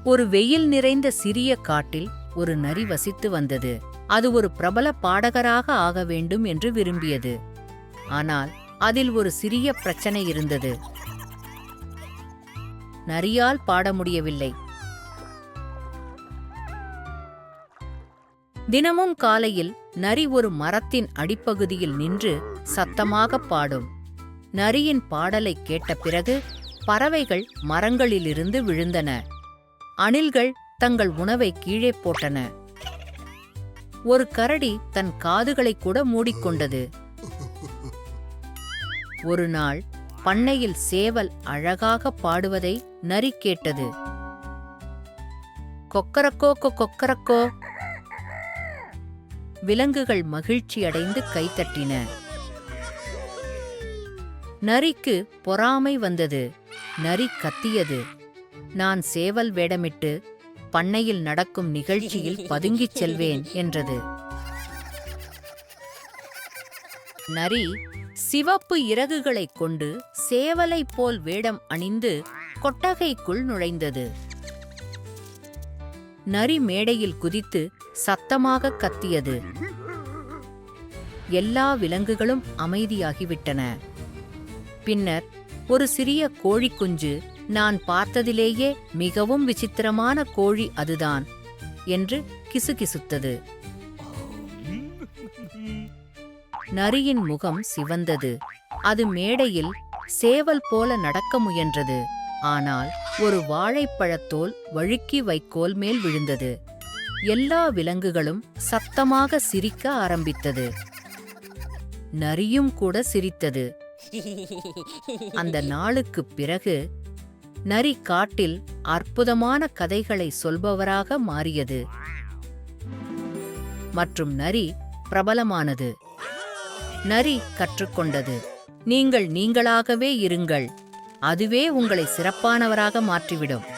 ஒரு வெயில் நிறைந்த சிறிய காட்டில் ஒரு நரி வசித்து வந்தது. அது ஒரு பிரபல பாடகராக ஆக வேண்டும் என்று விரும்பியது. ஆனால் அதில் ஒரு சிறிய பிரச்சனை இருந்தது. நரியால் பாட முடியவில்லை. தினமும் காலையில் நரி ஒரு மரத்தின் அடிப்பகுதியில் நின்று சத்தமாக பாடும். நரியின் பாடலைக் கேட்ட பிறகு பறவைகள் மரங்களிலிருந்து விழுந்தன. அணில்கள் தங்கள் உணவை கீழே போட்டன. ஒரு கரடி தன் காதுகளை கூட மூடிக்கொண்டது. ஒரு நாள் பண்ணையில் சேவல் அழகாக பாடுவதை நரி கேட்டது. கொக்கரக்கோ கொக்கரக்கோ. விலங்குகள் மகிழ்ச்சியடைந்து கைத்தட்டின. நரிக்கு பொறாமை வந்தது. நரி கத்தியது. நான் சேவல் வேடமிட்டு பண்ணையில் நடக்கும் நிகழ்ச்சியில் பதுங்கிச் செல்வேன் என்றது. நரி சிவப்பு இறகுகளைக் கொண்டு சேவலைப் போல் வேடம் அணிந்து கொட்டகைக்குள் நுழைந்தது. நரி மேடையில் குதித்து சத்தமாக கத்தியது. எல்லா விலங்குகளும் அமைதியாகிவிட்டன. பின்னர் ஒரு சிறிய கோழிக்குஞ்சு, நான் பார்த்ததிலேயே மிகவும் விசித்திரமான கோழி அதுதான் என்று கிசுகிசுத்தது. நரியின் முகம் சிவந்தது. அது மேடையில் சேவல் போல நடக்க முயன்றது. ஆனால் ஒரு வாழைப்பழத்தோல் வழுக்கி வைக்கோல் மேல் விழுந்தது. எல்லா விலங்குகளும் சத்தமாக சிரிக்க ஆரம்பித்தது. நரியும் கூட சிரித்தது. அந்த நாளுக்குப் பிறகு நரி காட்டில் அற்புதமான கதைகளை சொல்பவராக மாறியது. மற்றும் நரி பிரபலமானது. நரி கற்றுக்கொண்டது, நீங்கள் நீங்களாகவே இருங்கள், அதுவே உங்களை சிறப்பானவராக மாற்றிவிடும்.